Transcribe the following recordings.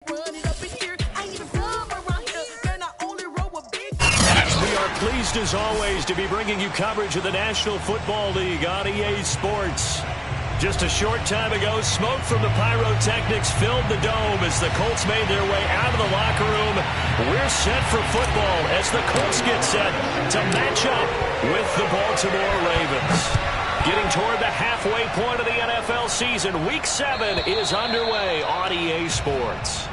We are pleased as always to be bringing you coverage of the National Football League on EA Sports. Just a short time ago, smoke from the pyrotechnics filled the dome as the Colts made their way out of the locker room. We're set for football as the Colts get set to match up with the Baltimore Ravens. Getting toward the halfway point of the NFL season, Week 7 is underway on EA Sports.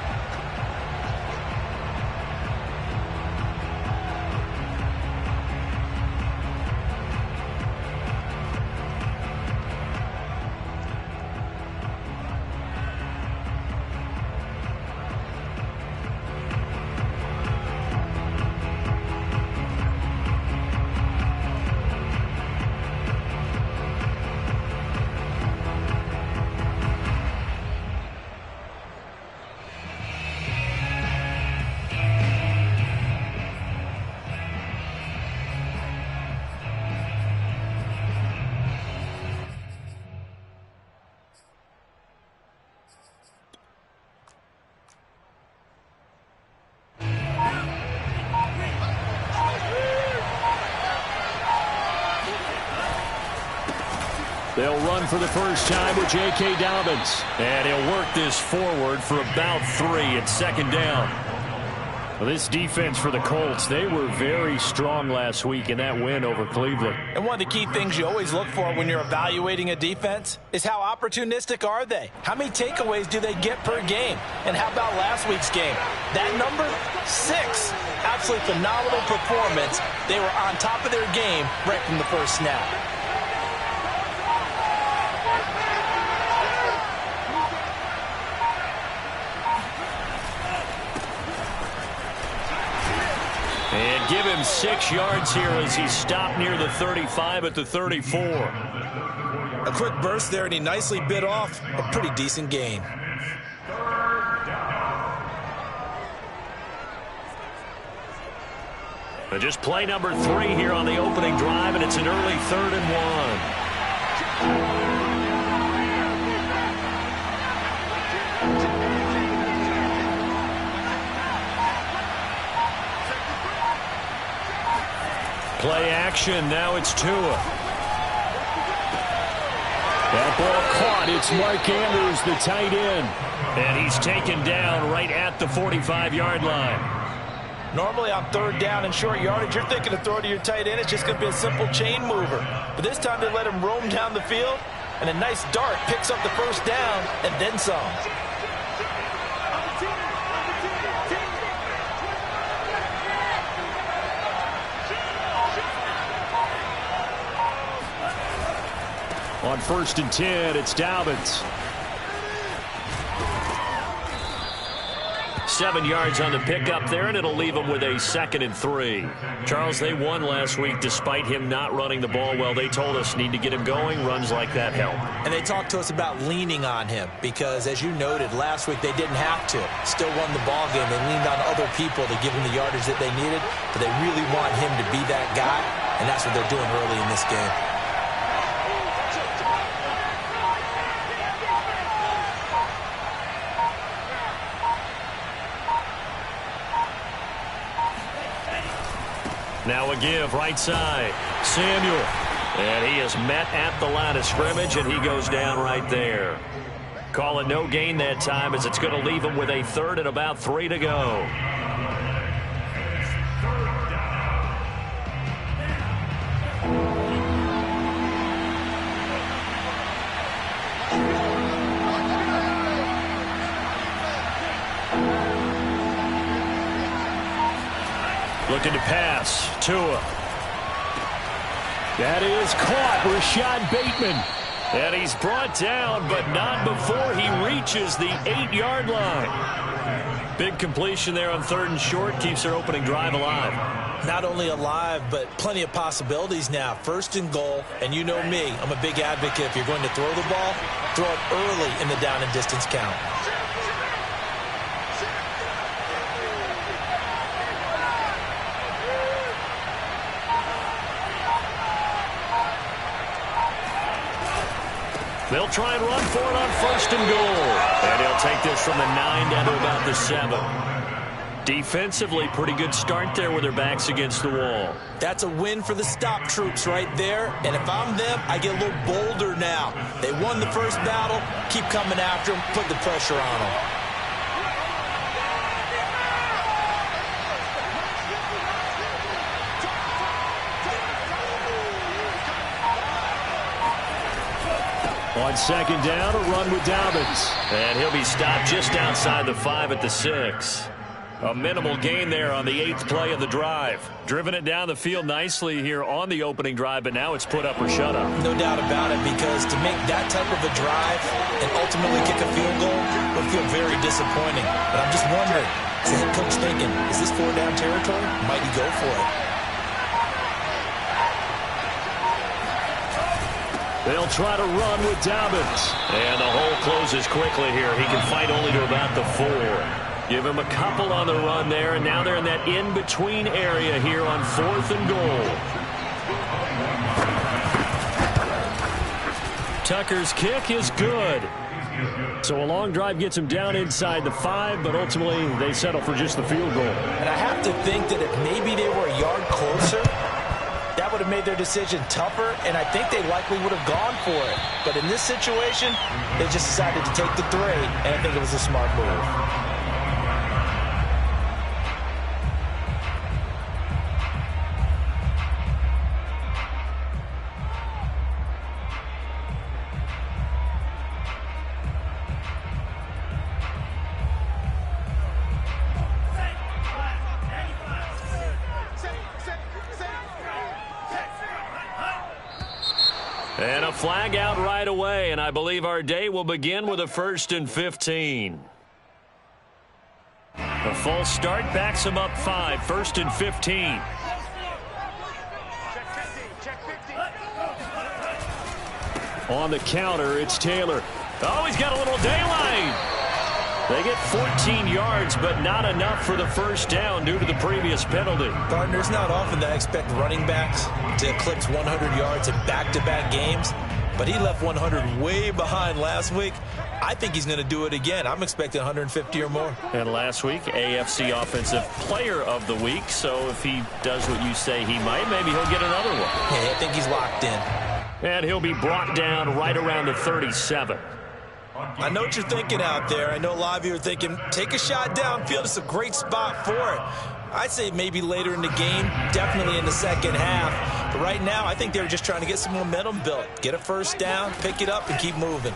They'll run for the first time with J.K. Dobbins. And he'll work this forward for about 3 at second down. Well, this defense for the Colts, they were very strong last week in that win over Cleveland. And one of the key things you always look for when you're evaluating a defense is how opportunistic are they? How many takeaways do they get per game? And how about last week's game? That number, 6. Absolutely phenomenal performance. They were on top of their game right from the first snap. And give him 6 yards here as he stopped near the 35 at the 34. A quick burst there, and he nicely bit off a pretty decent gain. Just play number 3 here on the opening drive, and it's an early 3rd and 1. Play action. Now it's Tua. That ball caught. It's Mark Andrews, the tight end. And he's taken down right at the 45-yard line. Normally on 3rd down and short yardage, you're thinking to throw to your tight end. It's just going to be a simple chain mover. But this time they let him roam down the field, and a nice dart picks up the first down and then some. On 1st and 10, it's Dobbins. 7 yards on the pickup there, and it'll leave them with a 2nd and 3. Charles, they won last week despite him not running the ball well. They told us need to get him going. Runs like that help. And they talked to us about leaning on him because, as you noted, last week they didn't have to. Still won the ball game. They leaned on other people to give him the yardage that they needed, but they really want him to be that guy, and that's what they're doing early in this game. Now a give, right side. Samuel. And he is met at the line of scrimmage, and he goes down right there. Call it no gain that time as it's going to leave him with a 3rd and about 3 to go. Looking to pass. Tua. That is caught. Rashad Bateman. And he's brought down, but not before he reaches the 8-yard line. Big completion there on 3rd and short. Keeps their opening drive alive. Not only alive, but plenty of possibilities now. 1st and goal, and you know me. I'm a big advocate. If you're going to throw the ball, throw it early in the down and distance count. They'll try and run for it on 1st and goal. And he'll take this from the 9 down to about the 7. Defensively, pretty good start there with their backs against the wall. That's a win for the stop troops right there. And if I'm them, I get a little bolder now. They won the first battle. Keep coming after them. Put the pressure on them. On 2nd down, a run with Dobbins. And he'll be stopped just outside the 5 at the 6. A minimal gain there on the 8th play of the drive. Driven it down the field nicely here on the opening drive, but now it's put up or shut up. No doubt about it, because to make that type of a drive and ultimately kick a field goal would feel very disappointing. But I'm just wondering, is the head coach thinking, is this 4-down territory? Might he go for it? They'll try to run with Dobbins. And the hole closes quickly here. He can fight only to about the 4. Give him a couple on the run there, and now they're in that in-between area here on 4th and goal. Tucker's kick is good. So a long drive gets him down inside the 5, but ultimately they settle for just the field goal. And I have to think that if maybe they were a yard closer, that would have made their decision tougher, and I think they likely would have gone for it. But in this situation, they just decided to take the 3, and I think it was a smart move. And a flag out right away, and I believe our day will begin with a 1st and 15. A false start backs him up 5, 1st and 15. On the counter, it's Taylor. Oh, he's got a little daylight. They get 14 yards, but not enough for the 1st down due to the previous penalty. Partner, it's not often that I expect running backs to eclipse 100 yards in back-to-back games, but he left 100 way behind last week. I think he's going to do it again. I'm expecting 150 or more. And last week, AFC Offensive Player of the Week, so if he does what you say he might, maybe he'll get another one. Yeah, I think he's locked in. And he'll be brought down right around the 37. I know what you're thinking out there. I know a lot of you are thinking, take a shot downfield. It's a great spot for it. I'd say maybe later in the game, definitely in the second half. But right now, I think they were just trying to get some momentum built. Get a 1st down, pick it up, and keep moving.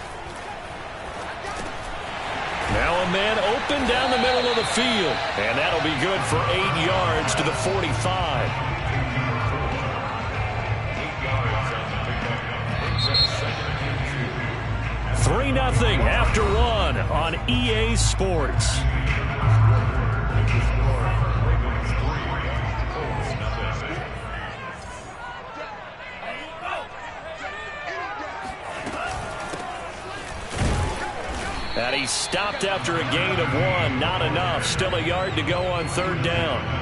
Now a man open down the middle of the field. And that'll be good for 8 yards to the 45. 3-0 after 1 on EA Sports. And he stopped after a gain of 1. Not enough. Still a yard to go on 3rd down.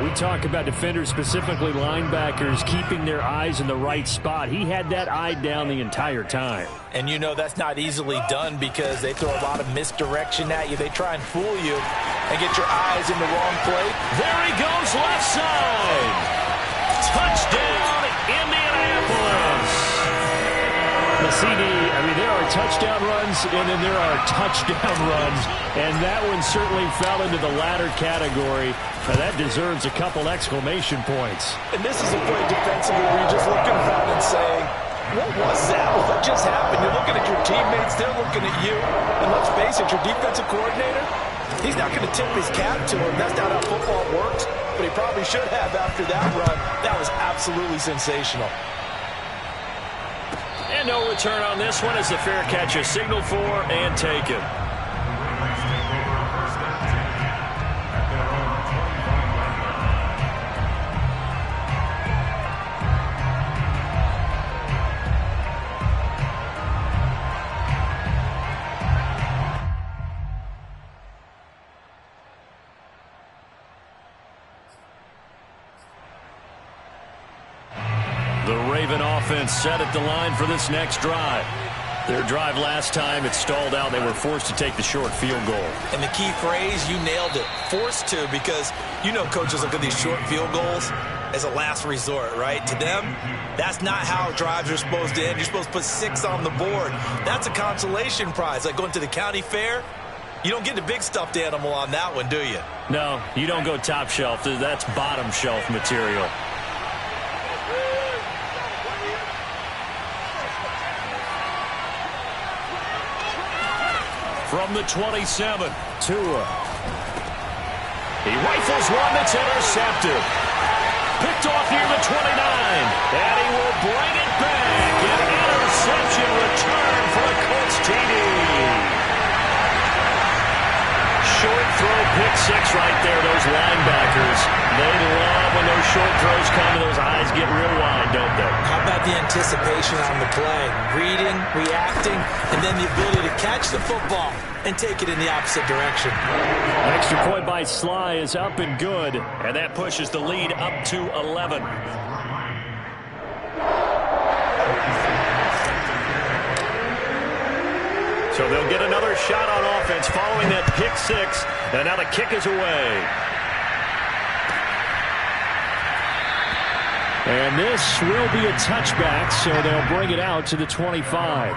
We talk about defenders, specifically linebackers, keeping their eyes in the right spot. He had that eye down the entire time. And you know that's not easily done because they throw a lot of misdirection at you. They try and fool you and get your eyes in the wrong place. There he goes, left side. Touchdown, Indianapolis. The CD, I mean, there are touchdown runs, and then there are touchdown runs, and that one certainly fell into the latter category. That deserves a couple exclamation points. And this is a play defensively where you're just looking around and saying, what was that? What just happened? You're looking at your teammates, they're looking at you, and let's face it, your defensive coordinator, he's not going to tip his cap to him. That's not how football works, but he probably should have after that run. That was absolutely sensational. And no return on this one as the fair catch is signaled for and taken. The Raven offense set at the line for this next drive. Their drive last time, it stalled out. They were forced to take the short field goal. And the key phrase, you nailed it, forced to, because you know coaches look at these short field goals as a last resort, right? To them, that's not how drives are supposed to end. You're supposed to put 6 on the board. That's a consolation prize. Like going to the county fair, you don't get the big stuffed animal on that one, do you? No, you don't go top shelf. That's bottom shelf material. From the 27, Tua. He rifles one that's intercepted. Picked off near the 29, and he will bring it back. An interception return for a Colts TD. Short throw, pick 6 right there. Those linebackers, they love when those short throws come and those eyes get real wide, don't they? How about the anticipation on the play? Reading, reacting, and then the ability to catch the football and take it in the opposite direction. Extra point by Sly is up and good, and that pushes the lead up to 11. So they'll get another shot on offense following that pick 6, and now the kick is away. And this will be a touchback, so they'll bring it out to the 25.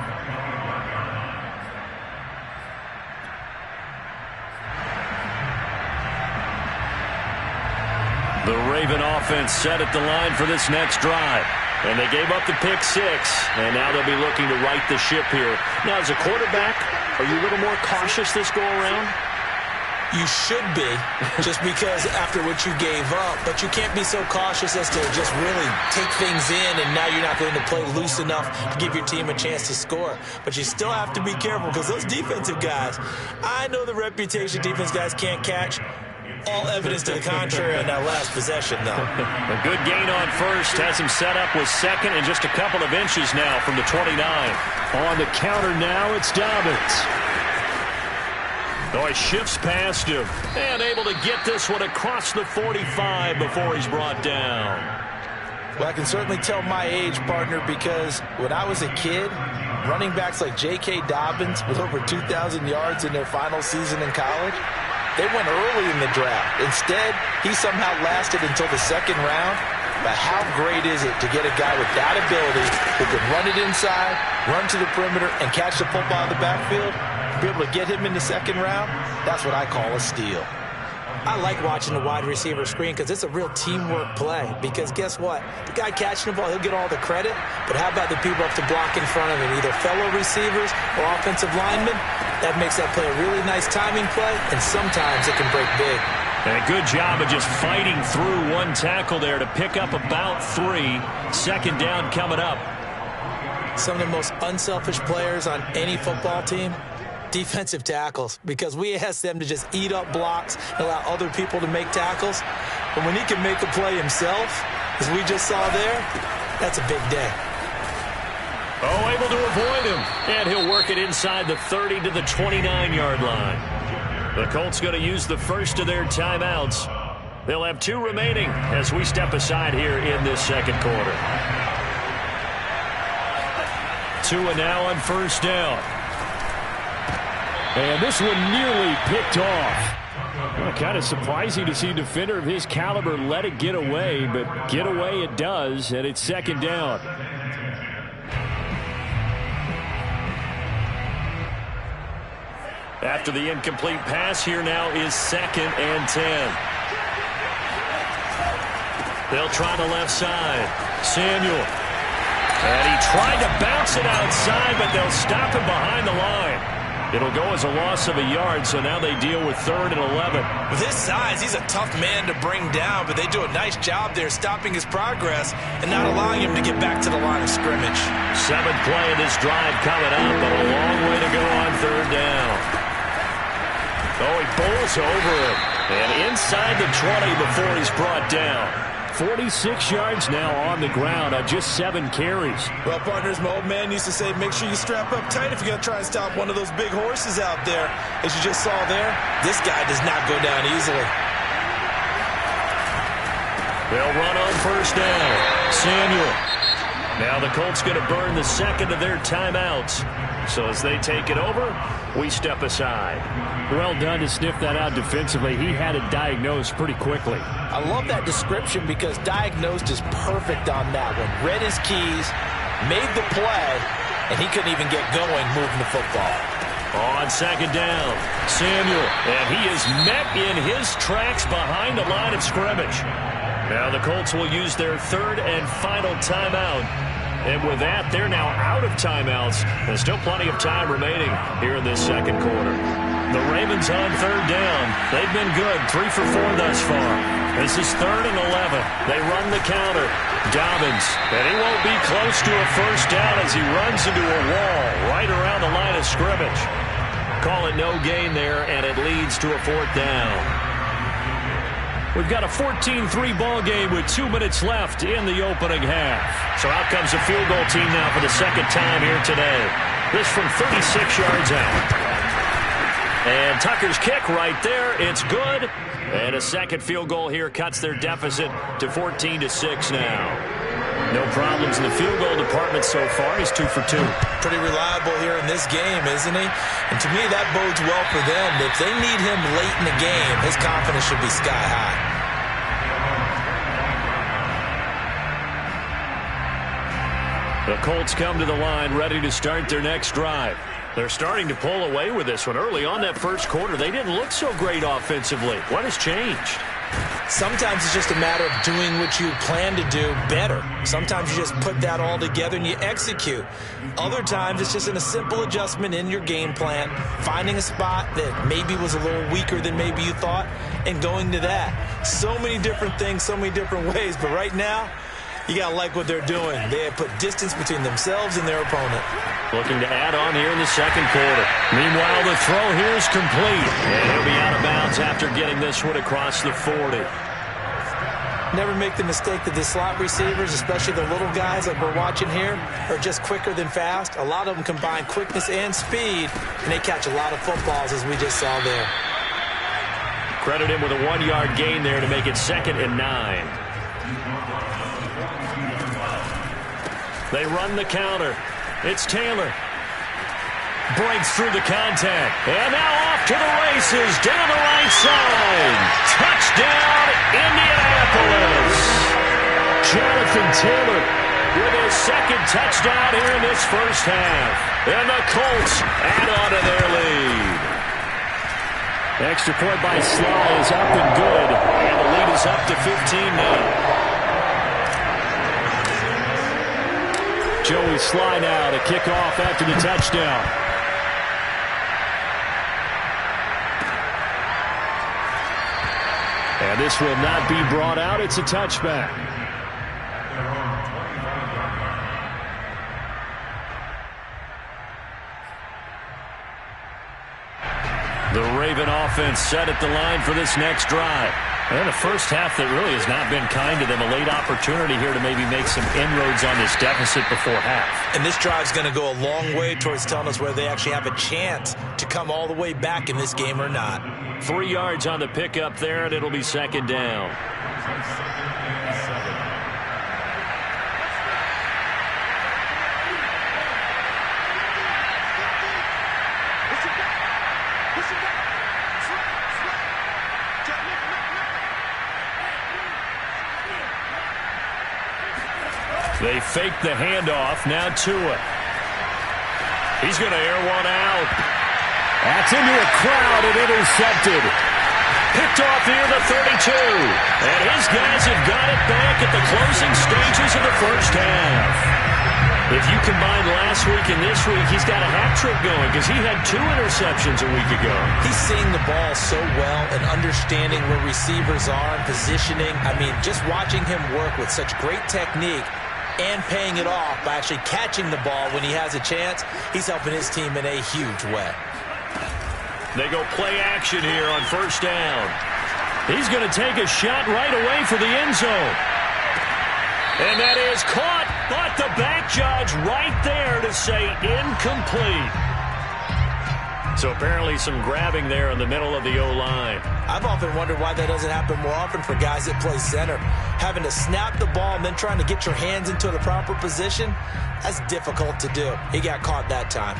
The Raven offense set at the line for this next drive. And they gave up the pick 6, and now they'll be looking to right the ship here. Now, as a quarterback, are you a little more cautious this go-around? You should be, just because after what you gave up. But you can't be so cautious as to just really take things in, and now you're not going to play loose enough to give your team a chance to score. But you still have to be careful, because those defensive guys, I know the reputation defense guys can't catch. All evidence to the contrary on that last possession, though. A good gain on first. Has him set up with second and just a couple of inches now from the 29. On the counter now, it's Dobbins. Oh, he shifts past him. And able to get this one across the 45 before he's brought down. Well, I can certainly tell my age, partner, because when I was a kid, running backs like J.K. Dobbins with over 2,000 yards in their final season in college, they went early in the draft. Instead, he somehow lasted until the second round. But how great is it to get a guy with that ability who can run it inside, run to the perimeter, and catch the football in the backfield? Be able to get him in the second round, that's what I call a steal. I like watching the wide receiver screen because it's a real teamwork play. Because guess what? The guy catching the ball, he'll get all the credit. But how about the people up to block in front of him, either fellow receivers or offensive linemen? That makes that play a really nice timing play, and sometimes it can break big. And a good job of just fighting through one tackle there to pick up about 3. Second down coming up. Some of the most unselfish players on any football team, defensive tackles, because we ask them to just eat up blocks and allow other people to make tackles. But when he can make a play himself, as we just saw there, that's a big day. Oh, able to avoid him. And he'll work it inside the 30 to the 29-yard line. The Colts going to use the first of their timeouts. They'll have 2 remaining as we step aside here in this second quarter. Tua now on first down. And this one nearly picked off. Well, kind of surprising to see a defender of his caliber let it get away, but get away it does, and it's second down. After the incomplete pass, here now is 2nd and 10. They'll try the left side. Samuel. And he tried to bounce it outside, but they'll stop him behind the line. It'll go as a loss of a yard, so now they deal with 3rd and 11. With his size, he's a tough man to bring down, but they do a nice job there stopping his progress and not allowing him to get back to the line of scrimmage. 7th play of this drive coming up, but a long way to go on 3rd down. Oh, he bowls over him. And inside the 20 before he's brought down. 46 yards now on the ground on just 7 carries. Well, partners, my old man used to say, make sure you strap up tight if you're going to try and stop one of those big horses out there. As you just saw there, this guy does not go down easily. They'll run on first down. Samuel. Now the Colts going to burn the second of their timeouts. So as they take it over, we step aside. Well done to sniff that out defensively. He had it diagnosed pretty quickly. I love that description because diagnosed is perfect on that one. Read his keys, made the play, and he couldn't even get going moving the football. On second down, Samuel, and he is met in his tracks behind the line of scrimmage. Now the Colts will use their third and final timeout. And with that, they're now out of timeouts. There's still plenty of time remaining here in this second quarter. The Ravens on third down. They've been good, 3 for 4 thus far. This is 3rd and 11. They run the counter. Dobbins, and he won't be close to a first down as he runs into a wall right around the line of scrimmage. Call it no gain there, and it leads to a 4th down. We've got a 14-3 ball game with 2 minutes left in the opening half. So out comes the field goal team now for the second time here today. This from 36 yards out. And Tucker's kick right there. It's good. And a second field goal here cuts their deficit to 14-6 now. No problems in the field goal department so far. He's 2 for 2. Pretty reliable here in this game, isn't he? And to me, that bodes well for them. If they need him late in the game, his confidence should be sky high. The Colts come to the line ready to start their next drive. They're starting to pull away with this one. Early on that first quarter, they didn't look so great offensively. What has changed? Sometimes it's just a matter of doing what you plan to do better. Sometimes you just put that all together and you execute. Other times it's just a simple adjustment in your game plan, finding a spot that maybe was a little weaker than maybe you thought, and going to that. So many different things, so many different ways, but right now, you got to like what they're doing. They have put distance between themselves and their opponent. Looking to add on here in the second quarter. Meanwhile, the throw here is complete. And he'll be out of bounds after getting this one across the 40. Never make the mistake that the slot receivers, especially the little guys like we're watching here, are just quicker than fast. A lot of them combine quickness and speed, and they catch a lot of footballs, as we just saw there. Credit him with a 1-yard gain there to make it 2nd and 9. They run the counter. It's Taylor. Breaks through the contact. And now off to the races down the right side. Touchdown, Indianapolis. Jonathan Taylor with his 2nd touchdown here in this first half. And the Colts add on to their lead. Extra point by Sly is up and good. And the lead is up to 15 now. Joey Sly now to kick off after the touchdown. And this will not be brought out. It's a touchback. The Raven offense set at the line for this next drive. And the first half that really has not been kind to them. A late opportunity here to maybe make some inroads on this deficit before half. And this drive's going to go a long way towards telling us whether they actually have a chance to come all the way back in this game or not. 3 yards on the pickup there, and it'll be 2nd down. They fake the handoff. Now Tua. He's going to air one out. That's into a crowd and intercepted. Picked off near the 32. And his guys have got it back at the closing stages of the first half. If you combine last week and this week, he's got a hat trick going because he had 2 interceptions a week ago. He's seeing the ball so well and understanding where receivers are and positioning. I mean, just watching him work with such great technique and paying it off by actually catching the ball when he has a chance, he's helping his team in a huge way. They go play action here on first down. He's going to take a shot right away for the end zone. And that is caught, but the back judge right there to say incomplete. So apparently some grabbing there in the middle of the O-line. I've often wondered why that doesn't happen more often for guys that play center. Having to snap the ball and then trying to get your hands into the proper position, that's difficult to do. He got caught that time.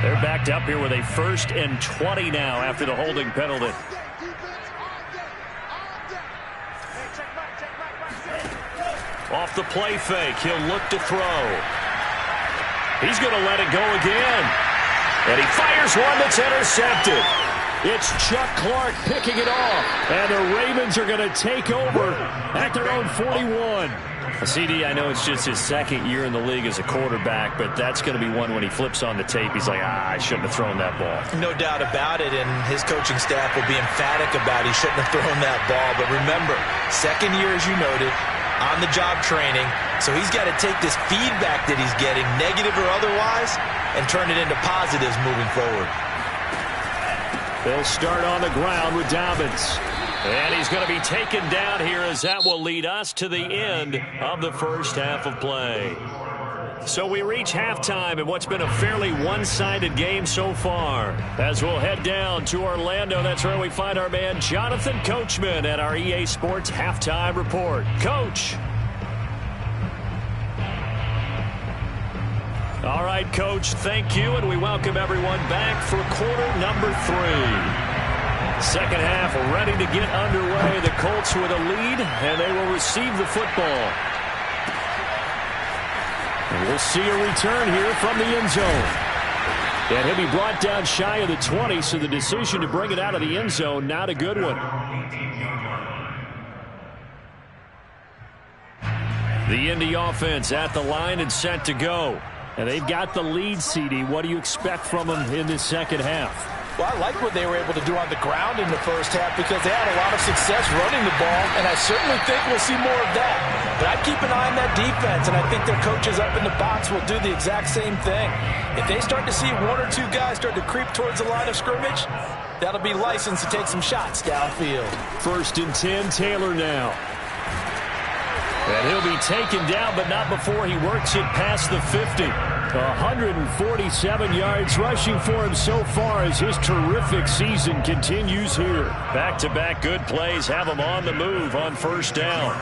They're backed up here with a 1st and 20 now after the holding penalty. Off the play fake, he'll look to throw. He's going to let it go again. And he fires one that's intercepted. It's Chuck Clark picking it off. And the Ravens are going to take over at their own 41. CD, I know it's just his 2nd year in the league as a quarterback, but that's going to be one when he flips on the tape. He's like, I shouldn't have thrown that ball. No doubt about it, and his coaching staff will be emphatic about he shouldn't have thrown that ball. But remember, 2nd year, as you noted, on-the-job training, so he's got to take this feedback that he's getting, negative or otherwise, and turn it into positives moving forward. They'll start on the ground with Dobbins. And he's going to be taken down here as that will lead us to the end of the first half of play. So we reach halftime in what's been a fairly one-sided game so far. As we'll head down to Orlando, that's where we find our man Jonathan Coachman at our EA Sports Halftime Report. Coach. All right, Coach, thank you, and we welcome everyone back for quarter number 3. Second half ready to get underway. The Colts with a lead, and they will receive the football. And we'll see a return here from the end zone. And he'll be brought down shy of the 20, so the decision to bring it out of the end zone, not a good one. The Indy offense at the line and set to go. And they've got the lead, CD. What do you expect from them in this second half? Well, I like what they were able to do on the ground in the first half because they had a lot of success running the ball, and I certainly think we'll see more of that. But I'd keep an eye on that defense, and I think their coaches up in the box will do the exact same thing. If they start to see 1 or 2 guys start to creep towards the line of scrimmage, that'll be licensed to take some shots downfield. 1st and 10, Taylor now. And he'll be taken down, but not before he works it past the 50. 147 yards rushing for him so far as his terrific season continues here. Back-to-back good plays have him on the move on 1st down.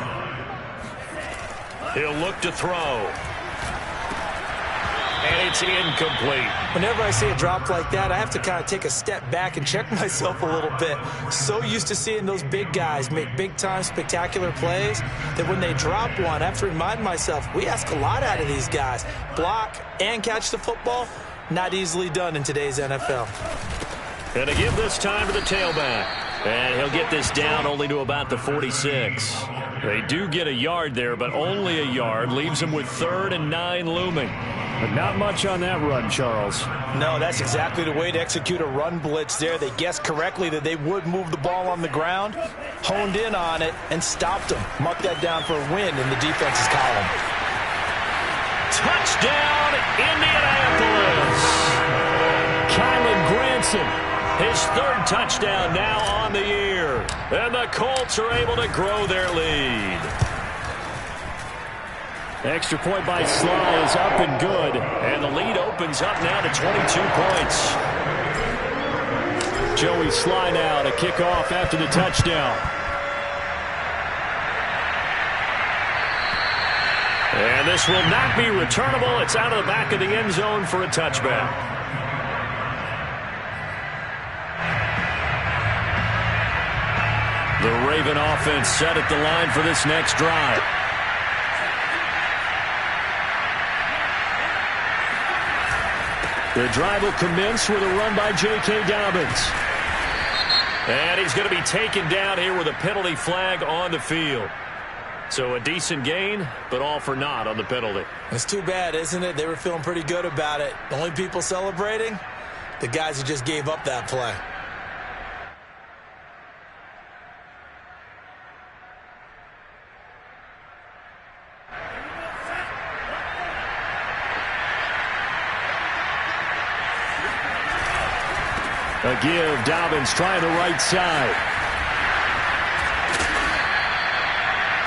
He'll look to throw. And it's incomplete. Whenever I see a drop like that, I have to kind of take a step back and check myself a little bit. So used to seeing those big guys make big-time spectacular plays that when they drop one, I have to remind myself, we ask a lot out of these guys. Block and catch the football, not easily done in today's NFL. And to give this time to the tailback. And he'll get this down only to about the 46. They do get a yard there, but only a yard. Leaves them with 3rd and 9 looming. But not much on that run, Charles. No, that's exactly the way to execute a run blitz there. They guessed correctly that they would move the ball on the ground, honed in on it, and stopped them. Mark that down for a win in the defense's column. Touchdown, Indianapolis! Kylan Granson, his 3rd touchdown now on the year. And the Colts are able to grow their lead. Extra point by Sly is up and good. And the lead opens up now to 22 points. Joey Sly now to kick off after the touchdown. And this will not be returnable. It's out of the back of the end zone for a touchback. The Raven offense set at the line for this next drive. The drive will commence with a run by J.K. Dobbins. And he's going to be taken down here with a penalty flag on the field. So a decent gain, but all for naught on the penalty. It's too bad, isn't it? They were feeling pretty good about it. The only people celebrating, the guys who just gave up that play. A give, Dobbins trying the right side.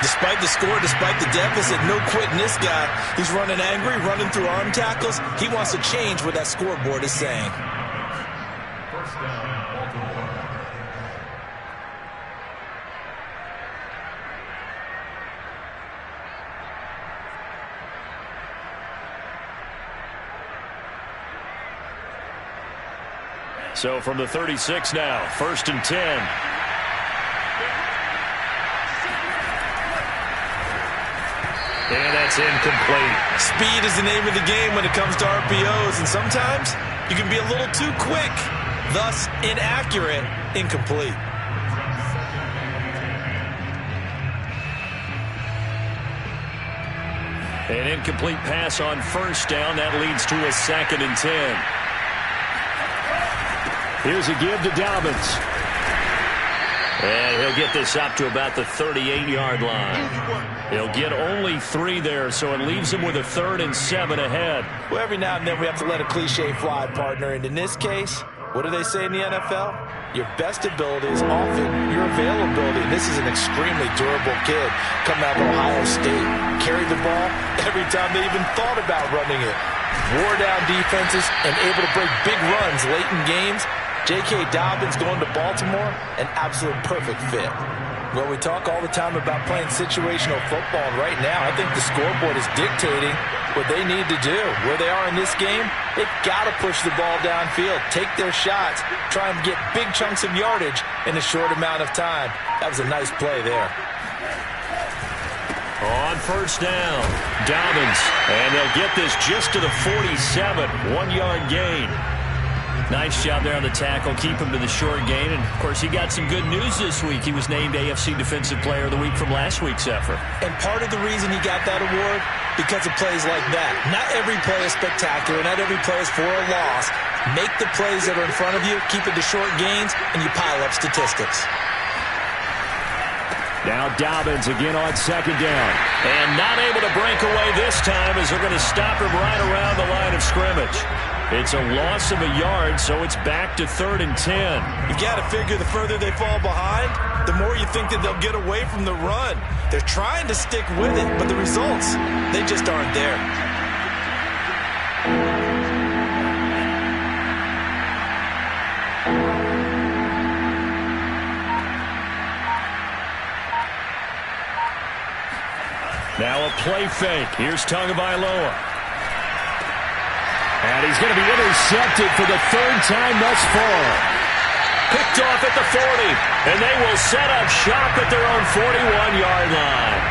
Despite the score, despite the deficit, no quitting this guy. He's running angry, running through arm tackles. He wants to change what that scoreboard is saying. So from the 36 now, 1st and 10. And that's incomplete. Speed is the name of the game when it comes to RPOs, and sometimes you can be a little too quick, thus inaccurate, incomplete. An incomplete pass on 1st down. That leads to a 2nd and 10. Here's a give to Dobbins. And he'll get this up to about the 38-yard line. He'll get only 3 there, so it leaves him with a 3rd and 7 ahead. Well, every now and then we have to let a cliche fly, partner. And in this case, what do they say in the NFL? Your best ability is often your availability. And this is an extremely durable kid coming out of Ohio State. Carried the ball every time they even thought about running it. Wore down defenses and able to break big runs late in games. J.K. Dobbins going to Baltimore, an absolute perfect fit. Well, we talk all the time about playing situational football, and right now I think the scoreboard is dictating what they need to do. Where they are in this game, they've got to push the ball downfield, take their shots, try and get big chunks of yardage in a short amount of time. That was a nice play there. On 1st down, Dobbins, and they'll get this just to the 47, 1-yard gain. Nice job there on the tackle, keep him to the short gain. And, of course, he got some good news this week. He was named AFC Defensive Player of the Week from last week's effort. And part of the reason he got that award, because of plays like that. Not every play is spectacular. Not every play is for a loss. Make the plays that are in front of you, keep it to short gains, and you pile up statistics. Now Dobbins again on 2nd down. And not able to break away this time as they're going to stop him right around the line of scrimmage. It's a loss of a yard, so it's back to 3rd and 10. You got to figure the further they fall behind, the more you think that they'll get away from the run. They're trying to stick with it, but the results, they just aren't there. Now a play fake. Here's Tagovailoa. And he's going to be intercepted for the 3rd time thus far. Picked off at the 40. And they will set up shop at their own 41-yard line.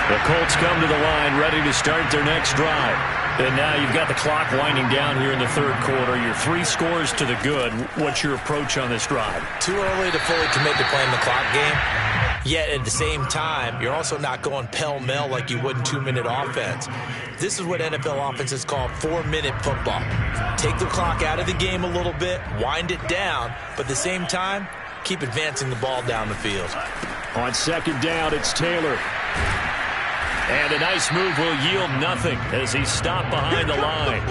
The Colts come to the line ready to start their next drive. And now you've got the clock winding down here in the 3rd quarter. You're 3 scores to the good. What's your approach on this drive? Too early to fully commit to playing the clock game. Yet at the same time, you're also not going pell-mell like you would in 2-minute offense. This is what NFL offenses call 4-minute football. Take the clock out of the game a little bit, wind it down, but at the same time, keep advancing the ball down the field. On 2nd down, it's Taylor. And a nice move will yield nothing as he's stopped behind the line.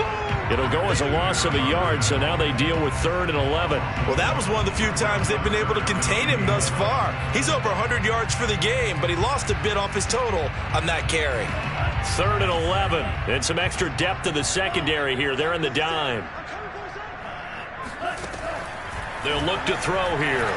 It'll go as a loss of a yard, so now they deal with 3rd and 11. Well, that was one of the few times they've been able to contain him thus far. He's over 100 yards for the game, but he lost a bit off his total on that carry. 3rd and 11. And some extra depth in the secondary here. They're in the dime. They'll look to throw here.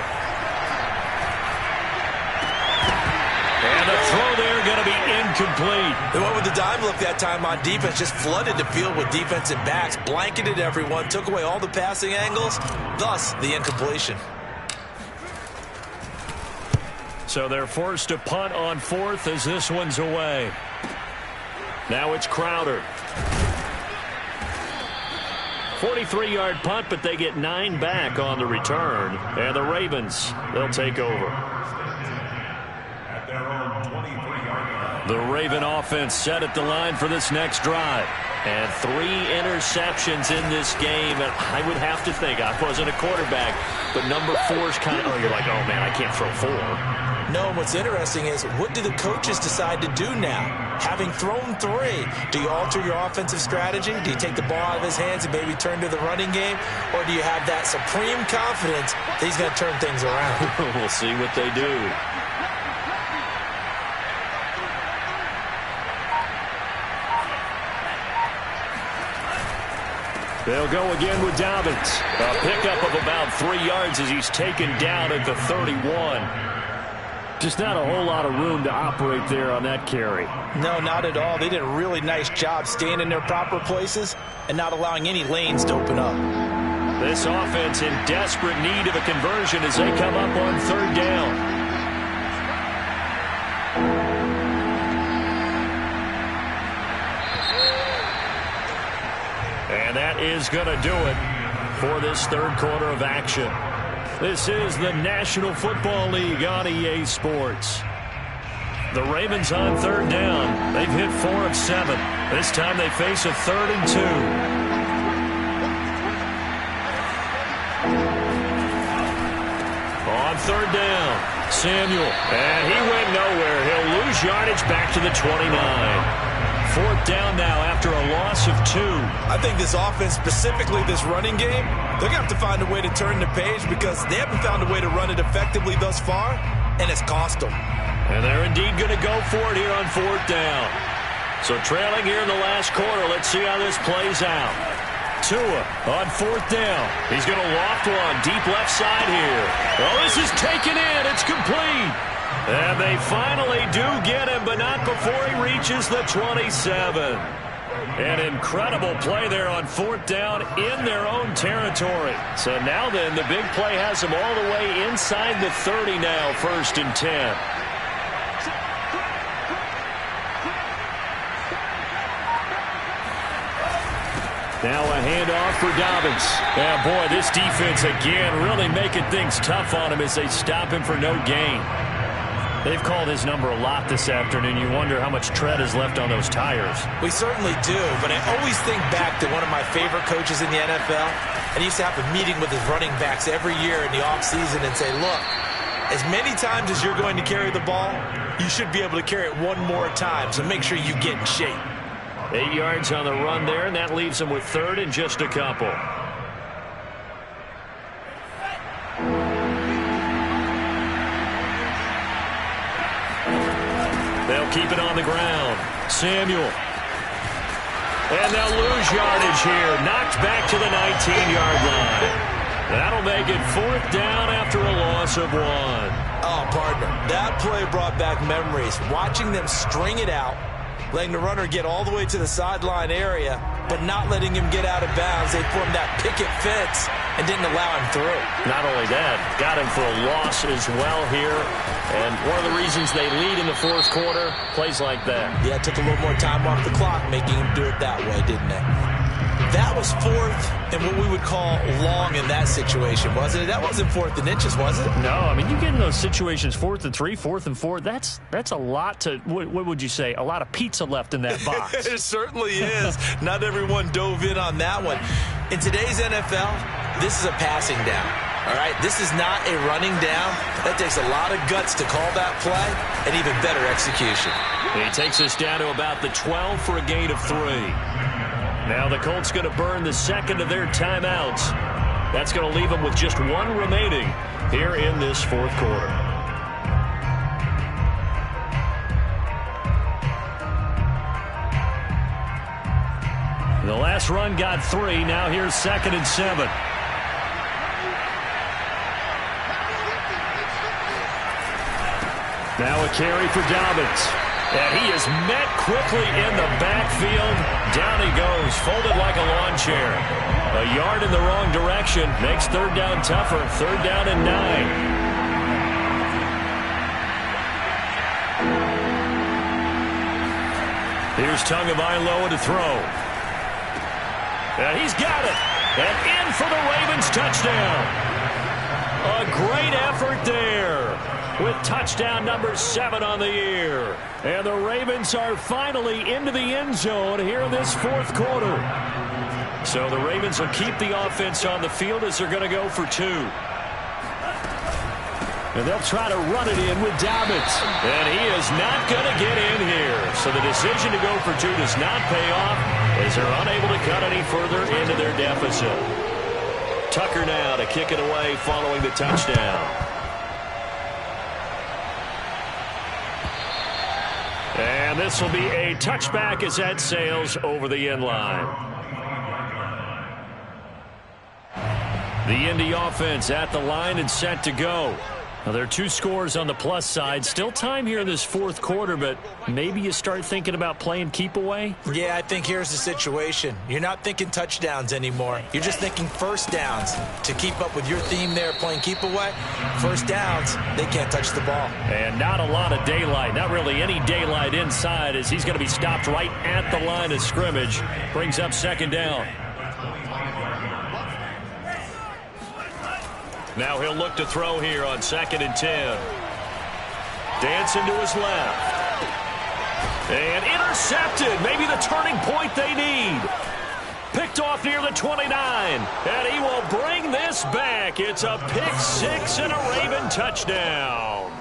And the throw there going to be incomplete. They went with the dime look that time on defense, just flooded the field with defensive backs, blanketed everyone, took away all the passing angles, thus the incompletion. So they're forced to punt on 4th as this one's away. Now it's Crowder. 43-yard punt, but they get 9 back on the return. And the Ravens, they'll take over. The Raven offense set at the line for this next drive. And 3 interceptions in this game. And I would have to think, I wasn't a quarterback, but number 4's kind of, you're like, oh, man, I can't throw 4. No, and what's interesting is, what do the coaches decide to do now? Having thrown 3, do you alter your offensive strategy? Do you take the ball out of his hands and maybe turn to the running game? Or do you have that supreme confidence that he's going to turn things around? We'll see what they do. They'll go again with Dobbins. A pickup of about 3 yards as he's taken down at the 31. Just not a whole lot of room to operate there on that carry. No, not at all. They did a really nice job staying in their proper places and not allowing any lanes to open up. This offense in desperate need of a conversion as they come up on 3rd down. And that is going to do it for this 3rd quarter of action. This is the National Football League on EA Sports. The Ravens on 3rd down. They've hit 4 of 7. This time they face a 3rd and 2. On 3rd down, Samuel. And he went nowhere. He'll lose yardage back to the 29. 4th down now after a loss of 2. I think this offense, specifically this running game, they're going to have to find a way to turn the page because they haven't found a way to run it effectively thus far, and it's cost them. And they're indeed going to go for it here on 4th down. So trailing here in the last quarter, let's see how this plays out. Tua on 4th down. He's going to loft one deep left side here. Oh, this is taken in. It's complete. And they finally do get him, but not before he reaches the 27. An incredible play there on 4th down in their own territory. So now then, the big play has them all the way inside the 30 now, 1st and 10. Now a handoff for Dobbins. Yeah, boy, this defense again really making things tough on him as they stop him for no gain. They've called his number a lot this afternoon. You wonder how much tread is left on those tires. We certainly do, but I always think back to one of my favorite coaches in the NFL. And he used to have a meeting with his running backs every year in the offseason and say, look, as many times as you're going to carry the ball, you should be able to carry it one more time, so make sure you get in shape. 8 yards on the run there, and that leaves them with 3rd and just a couple. They'll keep it on the ground. Samuel. And they'll lose yardage here. Knocked back to the 19-yard line. That'll make it 4th down after a loss of 1. Oh, partner, that play brought back memories. Watching them string it out, letting the runner get all the way to the sideline area, but not letting him get out of bounds. They formed that picket fence and didn't allow him through. Not only that, got him for a loss as well here. And one of the reasons they lead in the 4th quarter, plays like that. Yeah, it took a little more time off the clock, making him do it that way, didn't it? That was 4th and what we would call long in that situation, wasn't it? That wasn't 4th and inches, was it? No, I mean, you get in those situations, 4th and 3, 4th and 4, that's a lot to, what would you say, a lot of pizza left in that box. It certainly is. Not everyone dove in on that one. In today's NFL, this is a passing down. All right, this is not a running down. That takes a lot of guts to call that play and even better execution. He takes us down to about the 12 for a gain of 3. Now the Colts going to burn the second of their timeouts. That's going to leave them with just 1 remaining here in this 4th quarter. The last run got 3. Now here's 2nd and 7. Now a carry for Dobbins. And he is met quickly in the backfield. Down he goes, folded like a lawn chair. A yard in the wrong direction makes 3rd down tougher. 3rd down and 9. Here's Tagovailoa to throw. And he's got it. And in for the Ravens touchdown. A great effort there, with touchdown number 7 on the year. And the Ravens are finally into the end zone here in this 4th quarter. So the Ravens will keep the offense on the field as they're going to go for 2. And they'll try to run it in with Dobbins. And he is not going to get in here. So the decision to go for 2 does not pay off as they're unable to cut any further into their deficit. Tucker now to kick it away following the touchdown. And this will be a touchback as that sails over the end line. The Indy offense at the line and set to go. Now, there are 2 scores on the plus side. Still time here in this fourth quarter, but maybe you start thinking about playing keep away? Yeah, I think here's the situation. You're not thinking touchdowns anymore. You're just thinking first downs. To keep up with your theme there, playing keep away, first downs, they can't touch the ball. And not a lot of daylight, not really any daylight inside, as he's going to be stopped right at the line of scrimmage. Brings up second down. Now he'll look to throw here on 2nd and 10. Dancing to his left. And intercepted. Maybe the turning point they need. Picked off near the 29. And he will bring this back. It's a pick 6 and a Raven touchdown.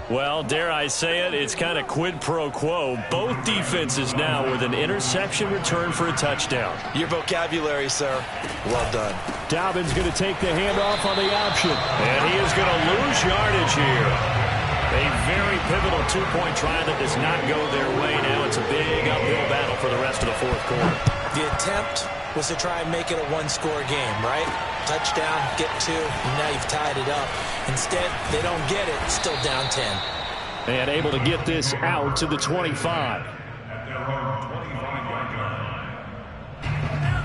Well, dare I say it, it's kind of quid pro quo. Both defenses now with an interception return for a touchdown. Your vocabulary, sir. Well done. Dobbins going to take the handoff on the option. And he is going to lose yardage here. A very pivotal 2-point try that does not go their way. Now it's a big uphill battle for the rest of the fourth quarter. The attempt was to try and make it a 1-score game, right? Touchdown, get 2, and now you've tied it up. Instead, they don't get it. Still down 10. And able to get this out to the 25.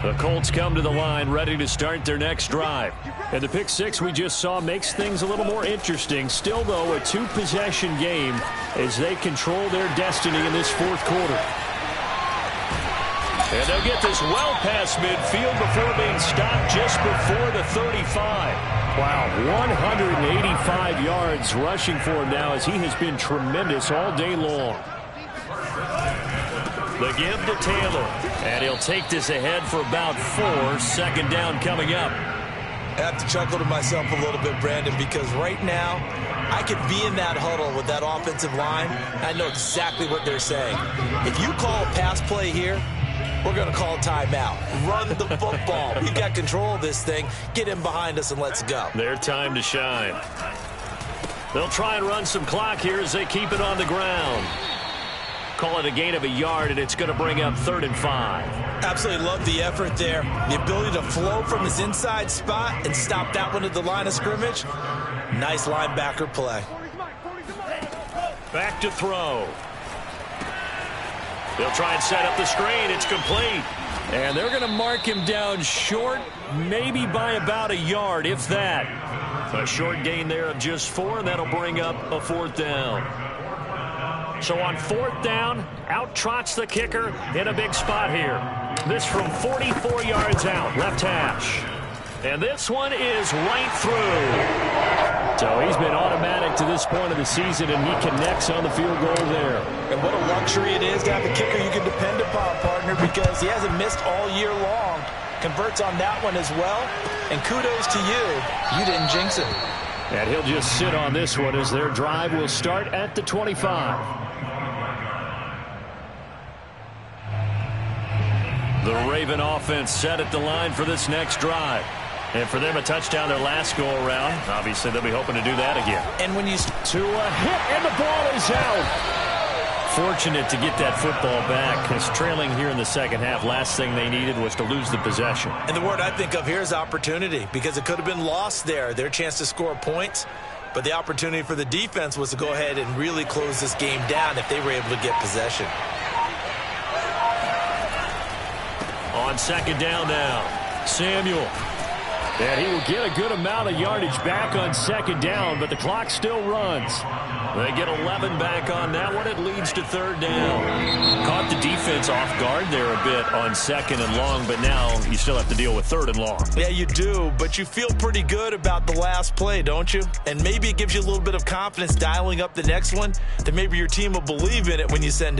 The Colts come to the line ready to start their next drive. And the pick 6 we just saw makes things a little more interesting. Still, though, a 2-possession game as they control their destiny in this fourth quarter. And they'll get this well past midfield before being stopped just before the 35. Wow, 185 yards rushing for him now as he has been tremendous all day long. The give to Taylor. And he'll take this ahead for about 4. 2nd down coming up. I have to chuckle to myself a little bit, Brandon, because right now I could be in that huddle with that offensive line. I know exactly what they're saying. If you call a pass play here, we're going to call timeout. Run the football. We've got control of this thing. Get him behind us and let's go. Their time to shine. They'll try and run some clock here as they keep it on the ground. Call it a gain of a yard, and it's going to bring up 3rd and 5. Absolutely love the effort there. The ability to flow from his inside spot and stop that one at the line of scrimmage. Nice linebacker play. Back to throw. They'll try and set up the screen. It's complete. And they're going to mark him down short, maybe by about a yard, if that. A short gain there of just 4, and that'll bring up a 4th down. So on 4th down, out trots the kicker in a big spot here. This from 44 yards out, left hash. And this one is right through. So he's been automatic to this point of the season, and he connects on the field goal there. And what a luxury it is to have a kicker you can depend upon, partner, because he hasn't missed all year long. Converts on that one as well. And kudos to you. You didn't jinx him. And he'll just sit on this one as their drive will start at the 25. The Raven offense set at the line for this next drive. And for them, a touchdown their last go-around. Obviously, they'll be hoping to do that again. And when you... To a hit, and the ball is out. Fortunate to get that football back, because trailing here in the second half, last thing they needed was to lose the possession. And the word I think of here is opportunity, because it could have been lost there. Their chance to score points. But the opportunity for the defense was to go ahead and really close this game down if they were able to get possession. On 2nd down now, Samuel. And he will get a good amount of yardage back on 2nd down, but the clock still runs. They get 11 back on that one. It leads to 3rd down. Caught the defense off guard there a bit on 2nd and long, but now you still have to deal with 3rd and long. Yeah, you do, but you feel pretty good about the last play, don't you? And maybe it gives you a little bit of confidence dialing up the next one that maybe your team will believe in it when you send it.